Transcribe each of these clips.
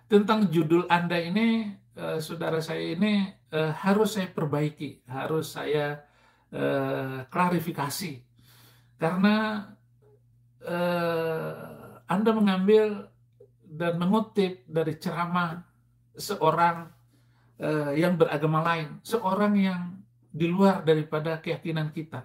tentang judul Anda ini, saudara saya ini harus saya perbaiki, harus saya klarifikasi. Karena Anda mengambil dan mengutip dari ceramah seorang yang beragama lain, seorang yang di luar daripada keyakinan kita.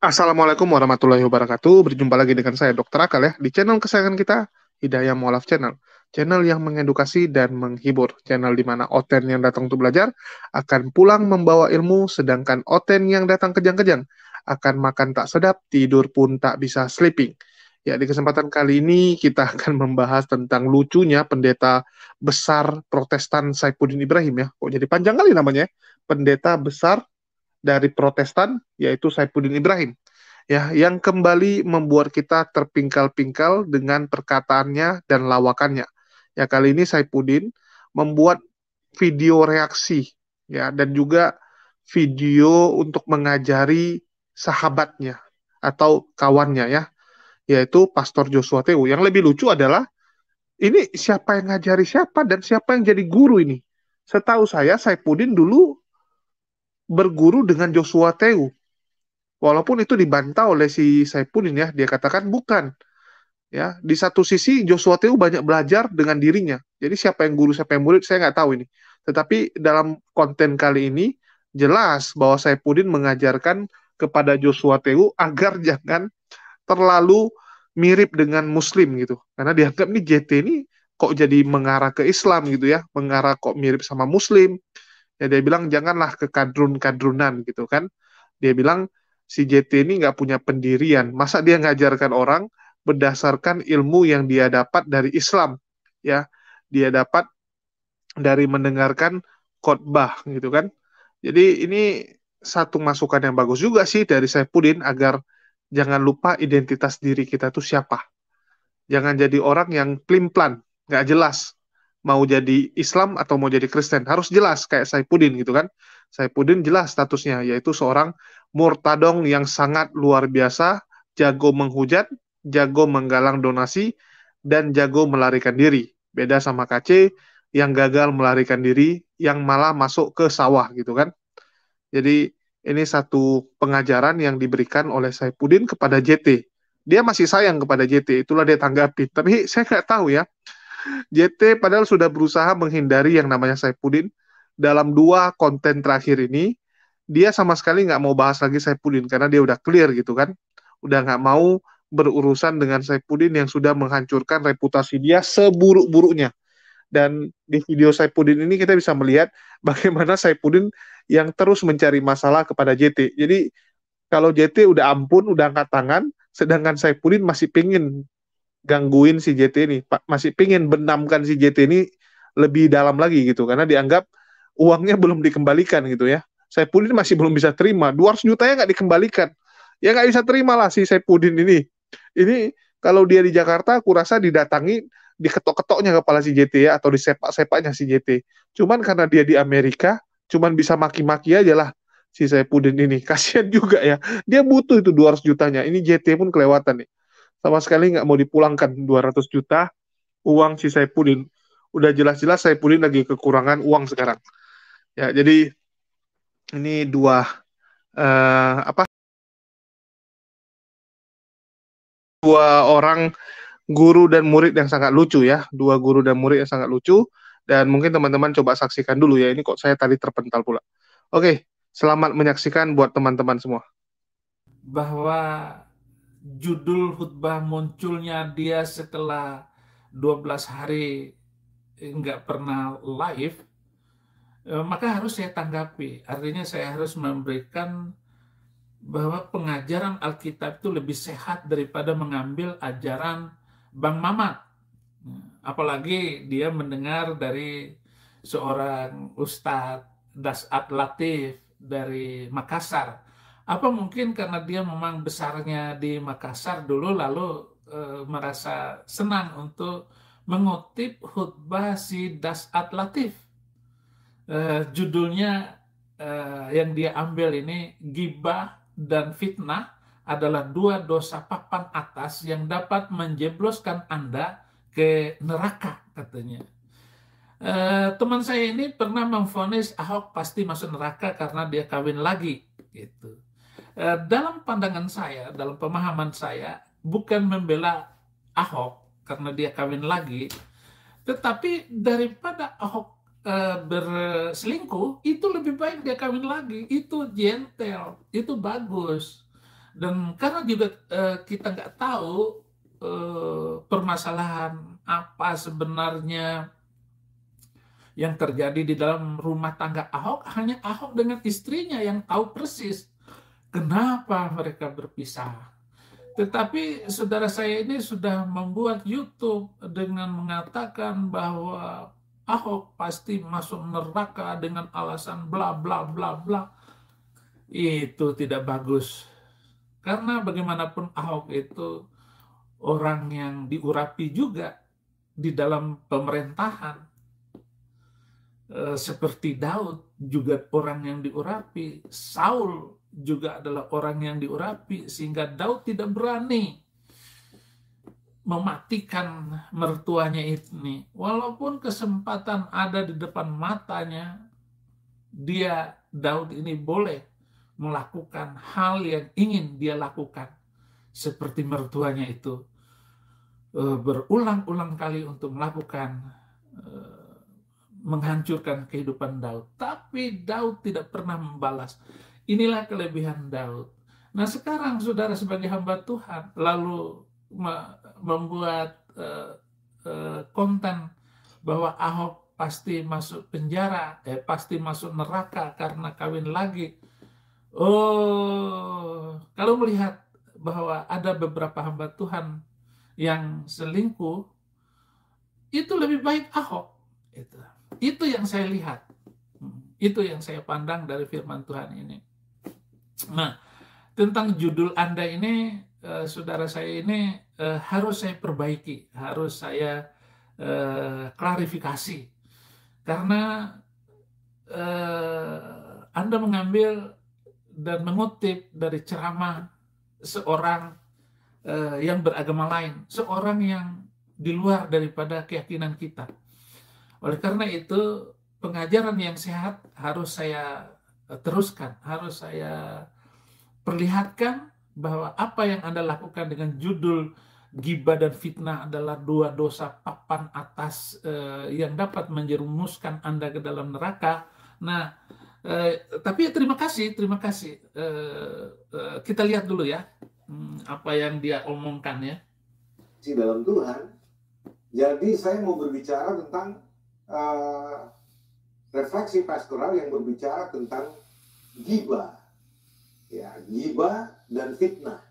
Assalamualaikum warahmatullahi wabarakatuh. Berjumpa lagi dengan saya Dr. Akal ya di channel kesayangan kita, Hidayah Mualaf Channel. Channel yang mengedukasi dan menghibur. Channel di mana Oten yang datang untuk belajar akan pulang membawa ilmu, sedangkan Oten yang datang kejang-kejang akan makan tak sedap, tidur pun tak bisa sleeping. Ya, di kesempatan kali ini kita akan membahas tentang lucunya pendeta besar Protestan Saifuddin Ibrahim ya. Kok jadi panjang kali namanya ya? Pendeta besar dari Protestan, yaitu Saifuddin Ibrahim, ya, yang kembali membuat kita terpingkal-pingkal dengan perkataannya dan lawakannya. Ya, kali ini Saifuddin membuat video reaksi, ya, dan juga video untuk mengajari sahabatnya atau kawannya, ya, yaitu Pastor Joshua Tewu. Yang lebih lucu adalah ini siapa yang ngajari siapa dan siapa yang jadi guru ini. Setahu saya Saifuddin dulu berguru dengan Joshua Tewu. Walaupun itu dibantah oleh si Saifuddin ya, dia katakan bukan. Ya, di satu sisi Joshua Tewu banyak belajar dengan dirinya. Jadi siapa yang guru, siapa yang murid, saya nggak tahu ini. Tetapi dalam konten kali ini jelas bahwa Saifuddin mengajarkan kepada Joshua Tewu agar jangan terlalu mirip dengan Muslim gitu. Karena dianggap nih JT ini kok jadi mengarah ke Islam gitu ya, mengarah kok mirip sama Muslim. Ya dia bilang janganlah ke kadrun-kadrunan gitu kan. Dia bilang si JT ini nggak punya pendirian. Masa dia ngajarkan orang berdasarkan ilmu yang dia dapat dari Islam, ya, dia dapat dari mendengarkan khotbah gitu kan. Jadi ini satu masukan yang bagus juga sih dari Saifuddin agar jangan lupa identitas diri kita tuh siapa. Jangan jadi orang yang plin-plan, nggak jelas mau jadi Islam atau mau jadi Kristen. Harus jelas kayak Saifuddin gitu kan. Saifuddin jelas statusnya, yaitu seorang murtadong yang sangat luar biasa, jago menghujat, jago menggalang donasi, dan jago melarikan diri. Beda sama KC yang gagal melarikan diri, yang malah masuk ke sawah gitu kan. Jadi ini satu pengajaran yang diberikan oleh Saifuddin kepada JT. Dia masih sayang kepada JT, itulah dia tanggapi. Tapi saya nggak tahu ya, JT padahal sudah berusaha menghindari yang namanya Saifuddin. Dalam dua konten terakhir ini, dia sama sekali nggak mau bahas lagi Saifuddin, karena dia udah clear gitu kan. Udah nggak mau berurusan dengan Saifuddin yang sudah menghancurkan reputasi dia seburuk-buruknya. Dan di video Saifuddin ini kita bisa melihat bagaimana Saifuddin yang terus mencari masalah kepada JT. Jadi kalau JT udah ampun, udah angkat tangan, sedangkan Saifuddin masih pingin gangguin si JT ini, masih pingin benamkan si JT ini lebih dalam lagi gitu, karena dianggap uangnya belum dikembalikan gitu ya. Saifuddin masih belum bisa terima, 200 jutanya nggak dikembalikan. Ya nggak bisa terima lah si Saifuddin ini. Ini kalau dia di Jakarta, aku rasa didatangi, diketok-ketoknya kepala si JT ya, atau disepak-sepaknya si JT. Cuman karena dia di Amerika, cuman bisa maki-maki aja lah si Saifuddin ini. Kasihan juga ya. Dia butuh itu 200 jutanya. Ini JT pun kelewatan nih. Sama sekali nggak mau dipulangkan 200 juta uang si Saifuddin. Udah jelas-jelas Saifuddin lagi kekurangan uang sekarang. Ya, jadi ini apa dua orang guru dan murid yang sangat lucu ya, dua guru dan murid yang sangat lucu, dan mungkin teman-teman coba saksikan dulu ya, ini kok saya tadi terpental pula. Oke, selamat menyaksikan buat teman-teman semua. Bahwa judul khutbah munculnya dia setelah 12 hari nggak pernah live, maka harus saya tanggapi. Artinya saya harus memberikan bahwa pengajaran Alkitab itu lebih sehat daripada mengambil ajaran Bang Mamat. Apalagi dia mendengar dari seorang Ustadz Dasat Latif dari Makassar. Apa mungkin karena dia memang besarnya di Makassar dulu, lalu merasa senang untuk mengutip khutbah si Das'at Latif. Judulnya yang dia ambil ini, gibah dan fitnah adalah dua dosa papan atas yang dapat menjebloskan Anda ke neraka, katanya. Teman saya ini pernah memvonis Ahok pasti masuk neraka karena dia kawin lagi, gitu. Dalam pandangan saya, dalam pemahaman saya, bukan membela Ahok karena dia kawin lagi, tetapi daripada Ahok berselingkuh, itu lebih baik dia kawin lagi. Itu gentle, itu bagus. Dan karena juga kita nggak tahu permasalahan apa sebenarnya yang terjadi di dalam rumah tangga Ahok, hanya Ahok dengan istrinya yang tahu persis kenapa mereka berpisah. Tetapi saudara saya ini sudah membuat YouTube dengan mengatakan bahwa Ahok pasti masuk neraka dengan alasan bla bla bla bla. Itu tidak bagus. Karena bagaimanapun Ahok itu orang yang diurapi juga di dalam pemerintahan. Seperti Daud juga orang yang diurapi, Saul juga adalah orang yang diurapi, sehingga Daud tidak berani mematikan mertuanya ini. Walaupun kesempatan ada di depan matanya, Daud ini boleh melakukan hal yang ingin dia lakukan, seperti mertuanya itu berulang-ulang kali untuk melakukan menghancurkan kehidupan Daud. Tapi Daud tidak pernah membalas. Inilah kelebihan Daud. Nah sekarang saudara sebagai hamba Tuhan lalu membuat konten bahwa Ahok pasti masuk penjara, pasti masuk neraka karena kawin lagi. Oh, kalau melihat bahwa ada beberapa hamba Tuhan yang selingkuh, itu lebih baik Ahok. Itu yang saya lihat. Itu yang saya pandang dari firman Tuhan ini. Nah, tentang judul Anda ini, saudara saya ini harus saya perbaiki, harus saya klarifikasi. Karena Anda mengambil dan mengutip dari ceramah seorang yang beragama lain, seorang yang di luar daripada keyakinan kita. Oleh karena itu, pengajaran yang sehat harus saya teruskan, harus saya perlihatkan bahwa apa yang Anda lakukan dengan judul gibah dan fitnah adalah dua dosa papan atas yang dapat menjerumuskan Anda ke dalam neraka. Nah, tapi terima kasih. Kita lihat dulu ya apa yang dia omongkan ya. Di dalam Tuhan. Jadi saya mau berbicara tentang refleksi pastoral yang berbicara tentang gibah, ya, gibah dan fitnah.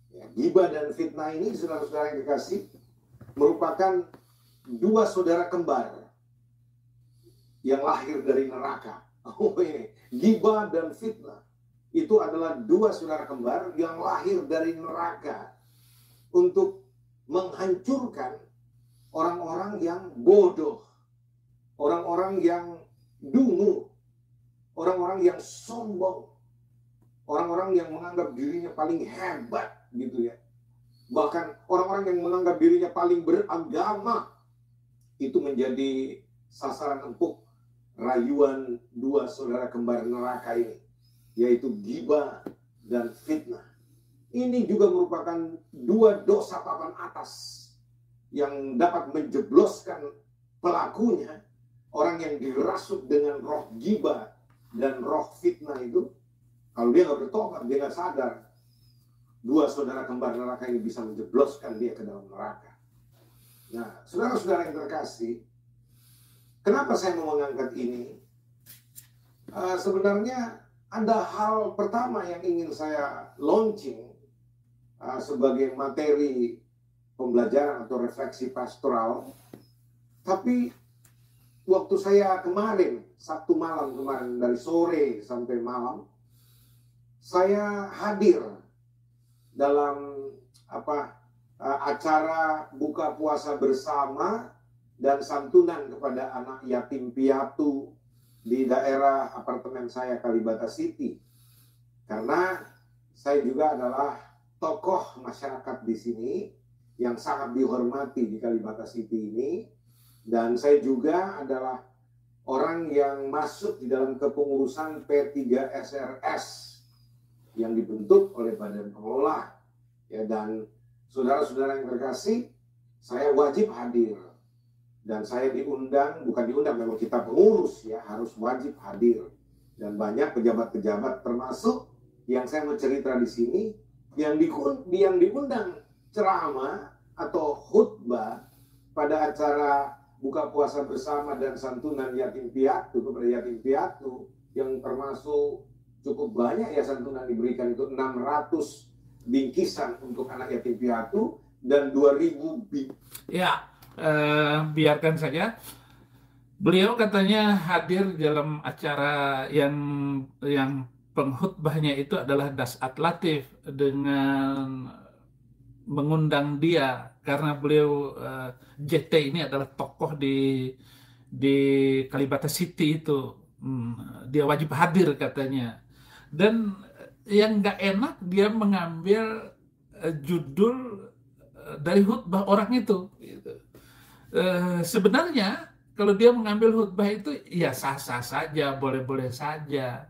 Ya, gibah dan fitnah ini, saudara-saudara yang dikasih, merupakan dua saudara kembar yang lahir dari neraka. Oh ini, gibah dan fitnah itu adalah dua saudara kembar yang lahir dari neraka untuk menghancurkan orang-orang yang bodoh, orang-orang yang dungu, orang-orang yang sombong, orang-orang yang menganggap dirinya paling hebat gitu ya. Bahkan orang-orang yang menganggap dirinya paling beragama itu menjadi sasaran empuk rayuan dua saudara kembar neraka ini, yaitu gibah dan fitnah. Ini juga merupakan dua dosa papan atas yang dapat menjebloskan pelakunya, orang yang dirasuk dengan roh gibah dan roh fitnah itu. Kalau dia nggak bertobat, dia nggak sadar, dua saudara kembar neraka ini bisa menjebloskan dia ke dalam neraka. Nah, saudara-saudara yang terkasih, kenapa saya mau mengangkat ini? Sebenarnya ada hal pertama yang ingin saya launching sebagai materi pembelajaran atau refleksi pastoral. Tapi waktu saya kemarin Sabtu malam kemarin, dari sore sampai malam, saya hadir dalam acara buka puasa bersama dan santunan kepada anak yatim piatu di daerah apartemen saya, Kalibata City. Karena saya juga adalah tokoh masyarakat di sini yang sangat dihormati di Kalibata City ini, dan saya juga adalah orang yang masuk di dalam kepengurusan P3SRS yang dibentuk oleh Badan Pengelola. Ya, dan saudara-saudara yang terkasih, saya wajib hadir. Dan saya diundang, bukan diundang, memang kita pengurus ya, harus wajib hadir. Dan banyak pejabat-pejabat termasuk yang saya mau cerita di sini, yang diundang ceramah atau khutbah pada acara buka puasa bersama dan santunan yatim piatu kepada yatim piatu, yang termasuk cukup banyak ya santunan diberikan, itu 600 bingkisan untuk anak yatim piatu dan 2000 Ya, biarkan saja. Beliau katanya hadir dalam acara yang pengkhutbahnya itu adalah Dasat Latif dengan mengundang dia karena beliau JT ini adalah tokoh di Kalibata City itu. Dia wajib hadir katanya. Dan yang nggak enak, dia mengambil judul dari khutbah orang itu. Sebenarnya kalau dia mengambil khutbah itu ya sah-sah saja, boleh-boleh saja.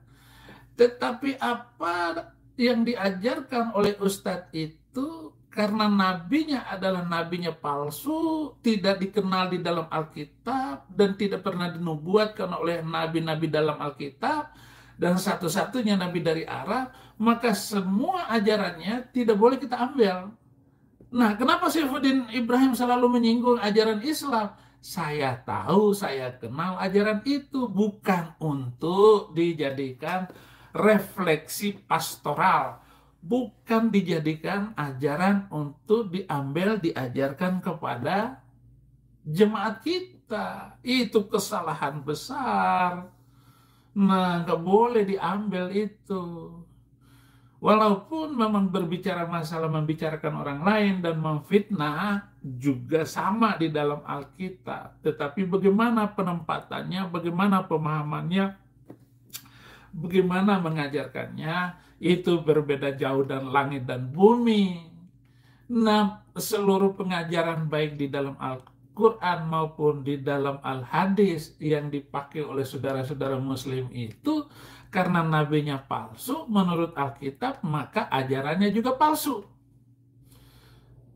Tetapi apa yang diajarkan oleh Ustadz itu, karena nabinya adalah nabinya palsu, tidak dikenal di dalam Alkitab, dan tidak pernah dinubuatkan oleh nabi-nabi dalam Alkitab, dan satu-satunya nabi dari Arab, maka semua ajarannya tidak boleh kita ambil. Nah, kenapa Saifuddin Ibrahim selalu menyinggung ajaran Islam? Saya tahu, saya kenal ajaran itu bukan untuk dijadikan refleksi pastoral, bukan dijadikan ajaran untuk diajarkan kepada jemaat kita. Itu kesalahan besar. Nah, nggak boleh diambil itu. Walaupun memang berbicara masalah membicarakan orang lain dan memfitnah juga sama di dalam Alkitab. Tetapi bagaimana penempatannya, bagaimana pemahamannya, bagaimana mengajarkannya, itu berbeda jauh dan langit dan bumi. Nah, seluruh pengajaran baik di dalam Al-Quran maupun di dalam Al-Hadis yang dipakai oleh saudara-saudara Muslim itu, karena nabinya palsu menurut Alkitab, maka ajarannya juga palsu.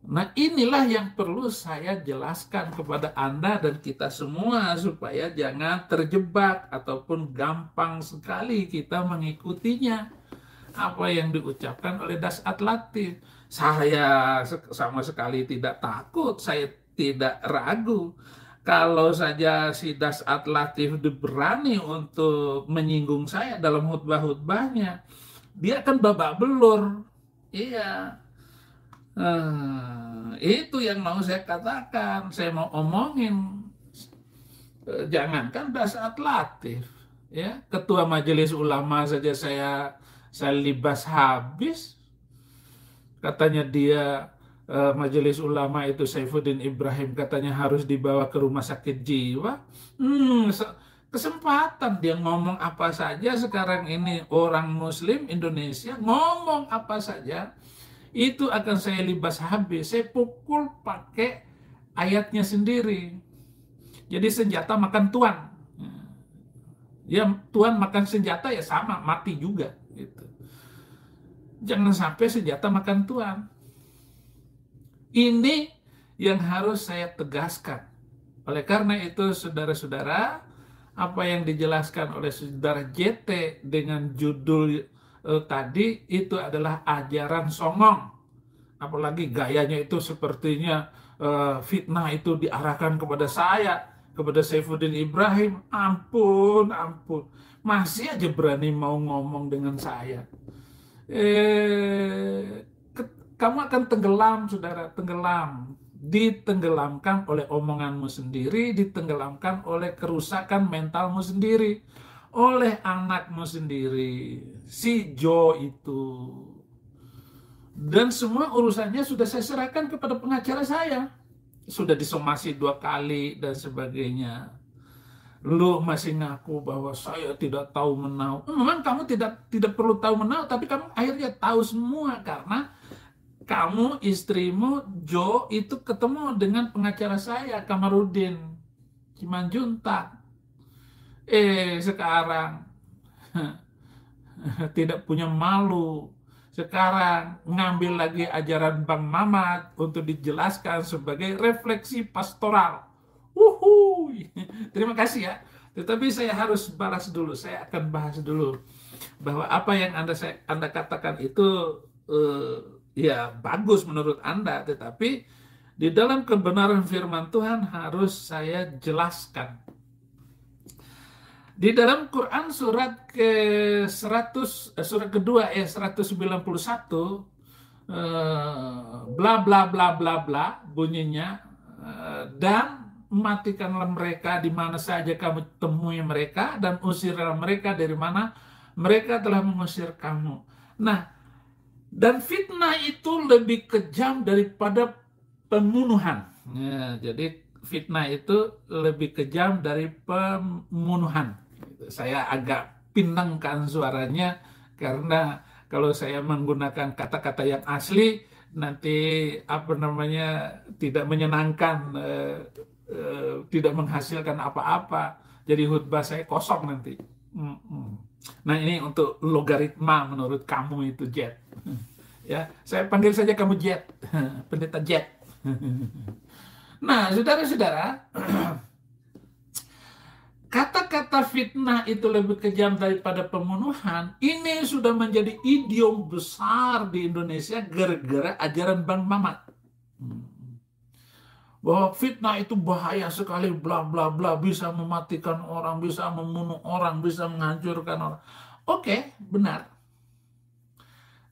Nah, inilah yang perlu saya jelaskan kepada Anda dan kita semua supaya jangan terjebak ataupun gampang sekali kita mengikutinya. Apa yang diucapkan oleh Dasat Latif. Saya sama sekali tidak takut, saya tidak ragu. Kalau saja si Dasat Latif berani untuk menyinggung saya dalam khutbah-khutbahnya, dia akan babak belur. Iya. Itu yang mau saya katakan, saya mau omongin. Jangankan Dasat Latif, ya, ketua majelis ulama saja saya libas habis. Katanya dia majelis ulama itu Saifuddin Ibrahim katanya harus dibawa ke rumah sakit jiwa. Kesempatan dia ngomong apa saja sekarang ini, orang Muslim Indonesia ngomong apa saja itu akan saya libas habis. Saya pukul pakai ayatnya sendiri. Jadi senjata makan tuan. Ya, tuan makan senjata ya sama, mati juga gitu. Jangan sampai senjata makan tuan. Ini yang harus saya tegaskan. Oleh karena itu, saudara-saudara, apa yang dijelaskan oleh saudara JT dengan judul tadi itu adalah ajaran songong. Apalagi gayanya itu sepertinya fitnah itu diarahkan kepada saya, kepada Saifuddin Ibrahim. Ampun. Masih aja berani mau ngomong dengan saya. Kamu akan tenggelam, saudara, tenggelam ditenggelamkan oleh omonganmu sendiri, ditenggelamkan oleh kerusakan mentalmu sendiri, oleh anakmu sendiri, si Joe itu. Dan semua urusannya sudah saya serahkan kepada pengacara saya. Sudah disomasi 2 kali dan sebagainya. Lu masih ngaku bahwa saya tidak tahu menau. Memang kamu tidak perlu tahu menau, tapi kamu akhirnya tahu semua karena kamu, istrimu, Jo, itu ketemu dengan pengacara saya, Kamarudin Simanjuntak. Sekarang tidak punya malu. Sekarang ngambil lagi ajaran Bang Mamat untuk dijelaskan sebagai refleksi pastoral. Terima kasih ya. Tetapi saya harus balas dulu. Saya akan bahas dulu bahwa apa yang Anda katakan itu ya bagus menurut Anda, tetapi di dalam kebenaran firman Tuhan harus saya jelaskan. Di dalam Quran surat kedua 191 bla bla bla bla bla bunyinya, dan matikanlah mereka di mana saja kamu temui mereka, dan usirlah mereka dari mana mereka telah mengusir kamu. Nah, dan fitnah itu lebih kejam daripada pembunuhan. Ya, jadi fitnah itu lebih kejam dari pembunuhan. Saya agak pinangkan suaranya karena kalau saya menggunakan kata-kata yang asli nanti tidak menyenangkan, tidak menghasilkan apa-apa. Jadi khutbah saya kosong nanti. Nah, ini untuk logaritma menurut kamu itu Jet. Ya, saya panggil saja kamu Jet, pendeta Jet. Nah, saudara-saudara, kata-kata fitnah itu lebih kejam daripada pembunuhan. Ini sudah menjadi idiom besar di Indonesia gara-gara ajaran Bang Mamat. Bahwa fitnah itu bahaya sekali, bla bla bla, bisa mematikan orang, bisa membunuh orang, bisa menghancurkan orang. Oke, benar.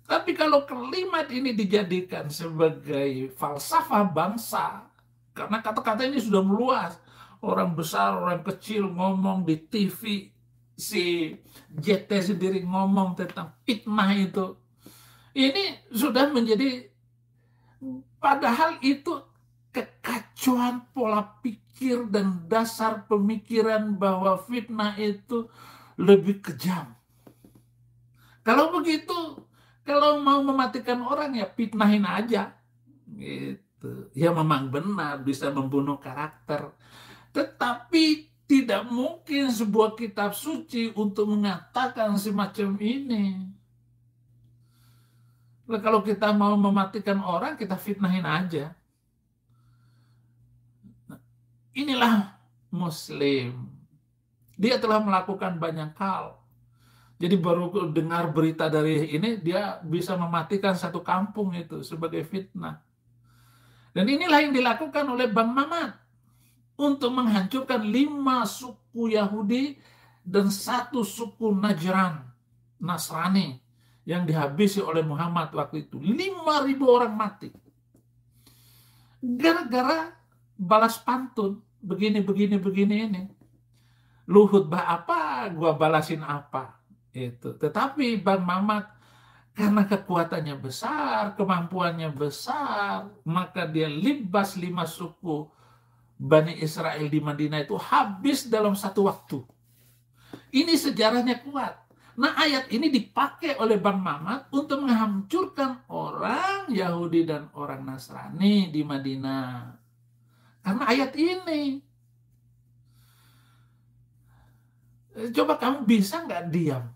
Tapi kalau kalimat ini dijadikan sebagai falsafah bangsa, karena kata-kata ini sudah meluas, orang besar, orang kecil ngomong di TV, si JT sendiri ngomong tentang fitnah itu. Ini sudah menjadi, padahal itu kekacauan pola pikir dan dasar pemikiran bahwa fitnah itu lebih kejam. Kalau begitu, kalau mau mematikan orang ya fitnahin aja. Gitu. Ya memang benar bisa membunuh karakter. Tetapi tidak mungkin sebuah kitab suci untuk mengatakan semacam ini. Kalau kita mau mematikan orang, kita fitnahin aja. Inilah Muslim. Dia telah melakukan banyak hal. Jadi baru dengar berita dari ini, dia bisa mematikan satu kampung itu sebagai fitnah. Dan inilah yang dilakukan oleh Bang Mamat untuk menghancurkan 5 suku Yahudi dan 1 suku Najran, Nasrani, yang dihabisi oleh Muhammad waktu itu. 5.000 orang mati. Gara-gara balas pantun, begini ini. Lu khutbah apa, gua balasin apa. Itu. Tetapi Bang Mamat karena kekuatannya besar, kemampuannya besar, maka dia libas 5 suku Bani Israel di Madinah itu habis dalam satu waktu. Ini sejarahnya kuat. Nah, ayat ini dipakai oleh Bang Mamat untuk menghancurkan orang Yahudi dan orang Nasrani di Madinah. Karena ayat ini. Coba kamu bisa nggak diam?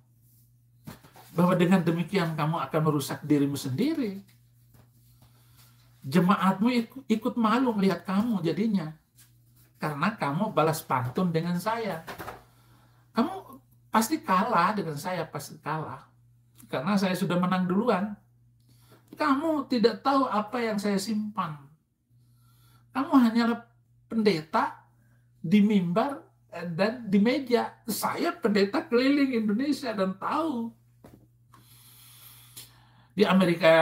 Bahwa dengan demikian kamu akan merusak dirimu sendiri. Jemaatmu ikut malu melihat kamu jadinya. Karena kamu balas pantun dengan saya. Kamu pasti kalah dengan saya, pasti kalah. Karena saya sudah menang duluan. Kamu tidak tahu apa yang saya simpan. Kamu hanyalah pendeta di mimbar dan di meja. Saya pendeta keliling Indonesia dan tahu. Di Amerika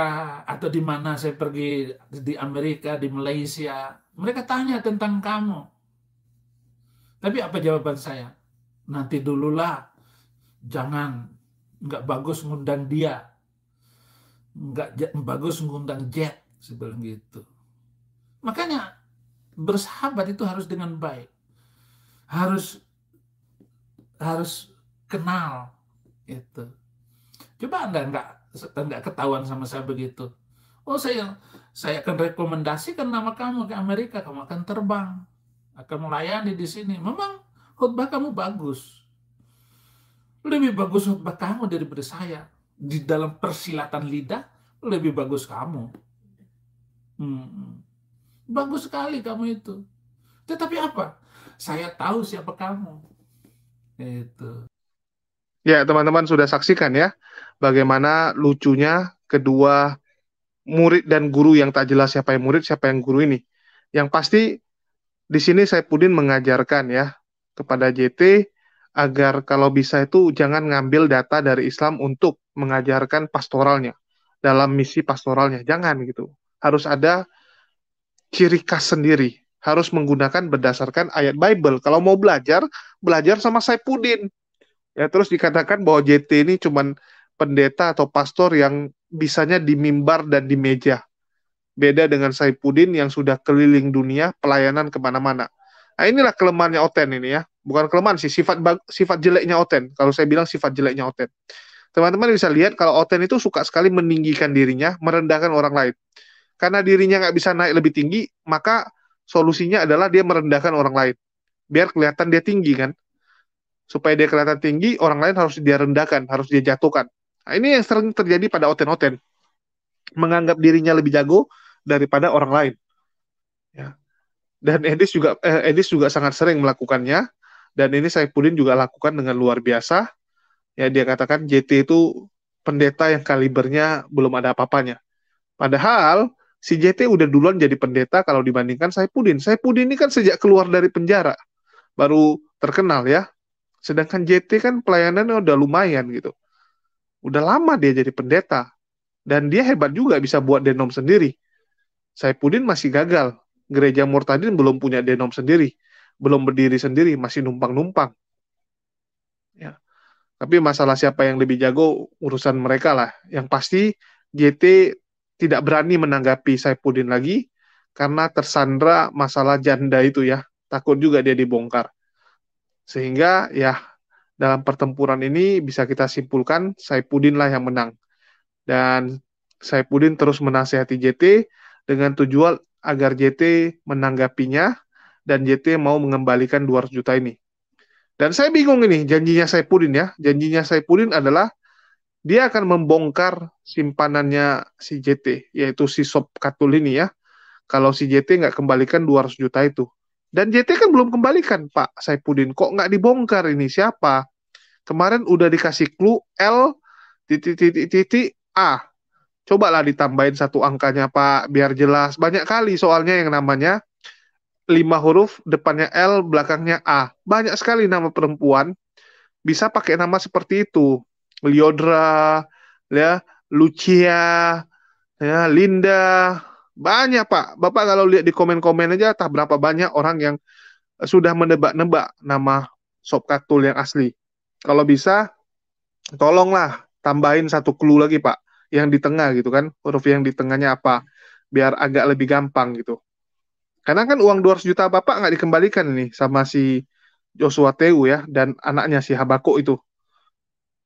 atau di mana saya pergi, di Amerika, di Malaysia, mereka tanya tentang kamu. Tapi apa jawaban saya? Nanti dululah, jangan, nggak bagus ngundang dia, nggak bagus ngundang Jet, saya bilang gitu. Makanya bersahabat itu harus dengan baik, harus kenal itu. Coba Anda nggak ketahuan sama saya begitu. Oh, saya akan rekomendasikan nama kamu ke Amerika, kamu akan terbang, akan melayani di sini. Memang khutbah kamu bagus. Lebih bagus khutbah kamu daripada saya. Di dalam persilatan lidah, lebih bagus kamu. Bagus sekali kamu itu. Tetapi apa? Saya tahu siapa kamu. Itu. Ya, teman-teman sudah saksikan ya, bagaimana lucunya kedua murid dan guru yang tak jelas siapa yang murid, siapa yang guru ini. Yang pasti di sini Saifuddin mengajarkan ya kepada JT agar kalau bisa itu jangan ngambil data dari Islam untuk mengajarkan pastoralnya, dalam misi pastoralnya. Jangan gitu. Harus ada ciri khas sendiri. Harus menggunakan berdasarkan ayat Bible. Kalau mau belajar, belajar sama Saifuddin. Ya, terus dikatakan bahwa JT ini cuman pendeta atau pastor yang bisanya di mimbar dan di meja. Beda dengan Saifuddin yang sudah keliling dunia, pelayanan kemana-mana. Nah, inilah kelemahannya Oten ini ya. Bukan kelemahan sih, sifat jeleknya Oten. Kalau saya bilang sifat jeleknya Oten. Teman-teman bisa lihat kalau Oten itu suka sekali meninggikan dirinya, merendahkan orang lain. Karena dirinya nggak bisa naik lebih tinggi, maka solusinya adalah dia merendahkan orang lain. Biar kelihatan dia tinggi kan. Supaya dia kelihatan tinggi, orang lain harus dia rendahkan, harus dia jatuhkan. Nah, ini yang sering terjadi pada Oten-Oten. Menganggap dirinya lebih jago daripada orang lain. Ya. Dan Edis juga sangat sering melakukannya. Dan ini Saifuddin juga lakukan dengan luar biasa. Ya, dia katakan JT itu pendeta yang kalibernya belum ada apa-apanya. Padahal si JT udah duluan jadi pendeta kalau dibandingkan Saifuddin. Saifuddin ini kan sejak keluar dari penjara baru terkenal ya. Sedangkan JT kan pelayanannya udah lumayan gitu. Udah lama dia jadi pendeta. Dan dia hebat juga bisa buat denom sendiri. Saifuddin masih gagal. Gereja Murtadin belum punya denom sendiri. Belum berdiri sendiri, masih numpang-numpang. Ya. Tapi masalah siapa yang lebih jago, urusan mereka lah. Yang pasti JT tidak berani menanggapi Saifuddin lagi, karena tersandra masalah janda itu ya. Takut juga dia dibongkar. Sehingga ya dalam pertempuran ini bisa kita simpulkan Saifuddin lah yang menang. Dan Saifuddin terus menasihati JT dengan tujuan agar JT menanggapinya dan JT mau mengembalikan 200 juta ini. Dan saya bingung ini janjinya Saifuddin ya. Janjinya Saifuddin adalah dia akan membongkar simpanannya si JT, yaitu si Sop Katul ini ya. Kalau si JT nggak kembalikan 200 juta itu. Dan JT kan belum kembalikan, Pak Saifuddin. Kok nggak dibongkar ini? Siapa? Kemarin udah dikasih clue L titik A. Cobalah ditambahin satu angkanya, Pak, biar jelas. Banyak kali soalnya yang namanya 5 huruf, depannya L, belakangnya A. Banyak sekali nama perempuan bisa pakai nama seperti itu. Lyodra, ya, Lucia, ya, Linda. Banyak, Pak. Bapak kalau lihat di komen-komen aja, entah berapa banyak orang yang sudah menebak-nebak nama Sop Katul yang asli. Kalau bisa, tolonglah tambahin satu clue lagi, Pak. Yang di tengah gitu kan. Huruf yang di tengahnya apa. Biar agak lebih gampang gitu. Karena kan uang 200 juta Bapak nggak dikembalikan nih sama si Joshua Teu ya. Dan anaknya si Habakuk itu.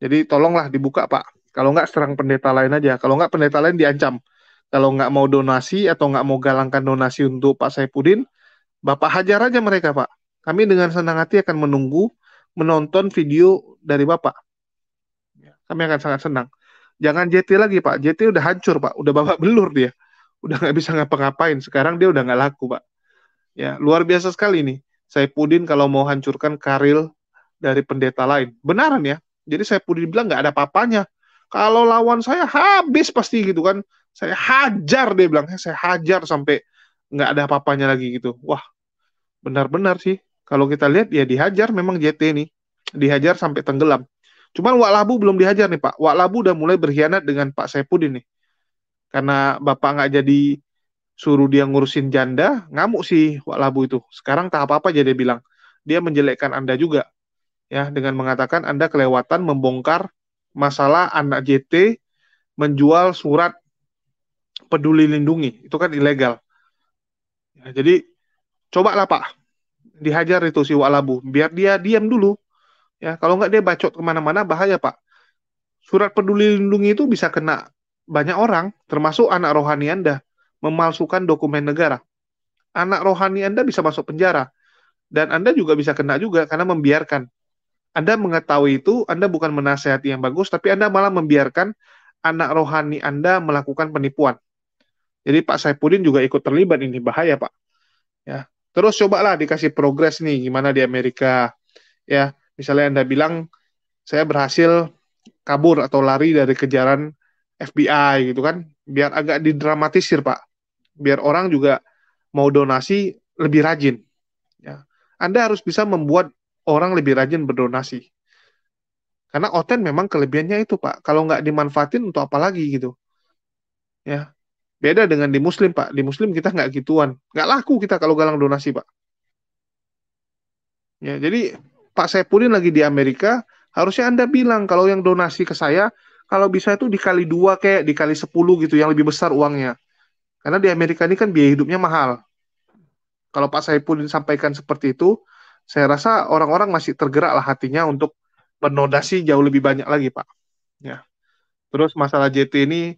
Jadi tolonglah dibuka, Pak. Kalau nggak serang pendeta lain aja. Kalau nggak pendeta lain diancam. Kalau nggak mau donasi atau nggak mau galangkan donasi untuk Pak Saifuddin, Bapak hajar aja mereka, Pak. Kami dengan senang hati akan menonton video dari Bapak. Kami akan sangat senang. Jangan JT lagi, Pak. JT udah hancur, Pak. Udah babak belur dia. Udah nggak bisa ngapa-ngapain. Sekarang dia udah nggak laku, Pak. Ya, luar biasa sekali nih. Saifuddin kalau mau hancurkan karir dari pendeta lain. Benaran ya. Jadi Saifuddin bilang nggak ada apa-apanya. Kalau lawan saya habis pasti gitu kan. Saya hajar, dia bilang. Saya hajar sampai nggak ada apa-apanya lagi gitu. Wah, benar-benar sih. Kalau kita lihat ya dihajar memang JT nih. Dihajar sampai tenggelam. Cuman Wak Labu belum dihajar nih, Pak. Wak Labu udah mulai berkhianat dengan Pak Saifuddin nih. karena bapak nggak jadi suruh dia ngurusin janda, ngamuk si Wak Labu itu. Sekarang tahap apa aja dia bilang? Dia menjelekkan Anda juga, ya, dengan mengatakan Anda kelewatan membongkar masalah anak JT menjual surat peduli lindungi. Itu kan ilegal. Ya, jadi cobalah Pak, dihajar itu si Wak Labu, biar dia diam dulu. Ya, kalau nggak dia bacot kemana-mana bahaya Pak. Surat peduli lindungi itu bisa kena banyak orang, termasuk anak rohani Anda, memalsukan dokumen negara. Anak rohani Anda bisa masuk penjara. Dan Anda juga bisa kena juga karena membiarkan. Anda mengetahui itu, Anda bukan menasehati yang bagus, tapi Anda malah membiarkan anak rohani Anda melakukan penipuan. Jadi Pak Saipudin juga ikut terlibat ini, bahaya Pak. Ya. Terus cobalah dikasih progres nih, gimana di Amerika. Ya, misalnya Anda bilang, saya berhasil kabur atau lari dari kejaran FBI gitu kan, biar agak didramatisir Pak. Biar orang juga mau donasi lebih rajin. Ya. Anda harus bisa membuat orang lebih rajin berdonasi. Karena Oten memang kelebihannya itu, Pak. Kalau nggak dimanfaatin untuk apa lagi gitu. Ya. Beda dengan di Muslim, Pak. Di Muslim kita nggak gituan. Nggak laku kita kalau galang donasi, Pak. Ya, jadi Pak Saipudin lagi di Amerika, harusnya Anda bilang kalau yang donasi ke saya, kalau bisa itu dikali 2 kayak dikali 10 gitu, yang lebih besar uangnya. Karena di Amerika ini kan biaya hidupnya mahal. Kalau Pak Saipudin sampaikan seperti itu, saya rasa orang-orang masih tergerak lah hatinya untuk berdonasi jauh lebih banyak lagi, Pak. Ya. Terus masalah JT ini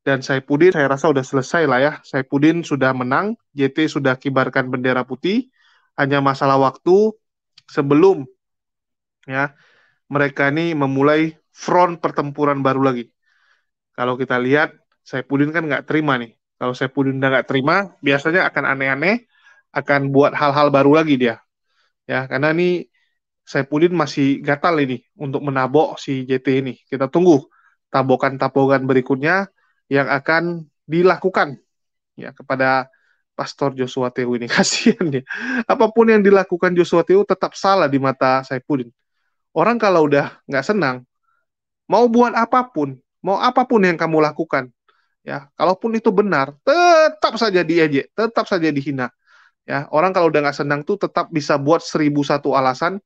dan Saipudin, saya rasa udah selesai lah ya. Saipudin sudah menang, JT sudah kibarkan bendera putih. Hanya masalah waktu sebelum ya mereka ini memulai front pertempuran baru lagi. Kalau kita lihat, Saipudin kan nggak terima nih. Kalau Saipudin udah nggak terima, biasanya akan aneh-aneh, akan buat hal-hal baru lagi dia. Ya, karena ini Saipudin masih gatal ini untuk menabok si JT ini. Kita tunggu tabokan-tabokan berikutnya yang akan dilakukan ya kepada Pastor Joshua Tehu ini. Kasihan dia. Apapun yang dilakukan Joshua Tehu tetap salah di mata Saipudin. Orang kalau udah nggak senang, mau buat apapun, mau apapun yang kamu lakukan, ya, kalaupun itu benar, tetap saja diejek, tetap saja dihina. Ya, orang kalau udah nggak senang tuh tetap bisa buat 1001 alasan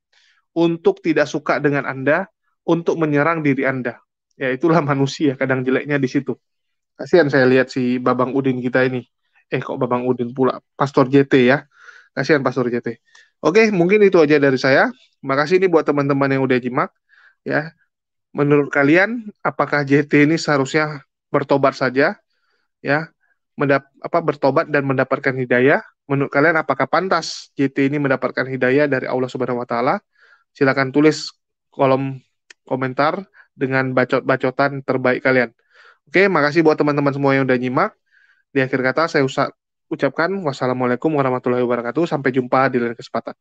untuk tidak suka dengan Anda, untuk menyerang diri Anda. Ya, itulah manusia, kadang jeleknya di situ. Kasihan saya lihat si Babang Udin kita ini. Kok Babang Udin pula? Pastor JT ya. Kasihan Pastor JT. Oke, mungkin itu aja dari saya. Makasih ini buat teman-teman yang udah nyimak. Ya, menurut kalian, apakah JT ini seharusnya bertobat saja? Ya, bertobat dan mendapatkan hidayah? Menurut kalian, apakah pantas JT ini mendapatkan hidayah dari Allah Subhanahu Wa Taala? Silakan tulis kolom komentar dengan bacot-bacotan terbaik kalian. Oke, makasih buat teman-teman semua yang udah nyimak. Di akhir kata saya ucapkan wassalamualaikum warahmatullahi wabarakatuh. Sampai jumpa di lain kesempatan.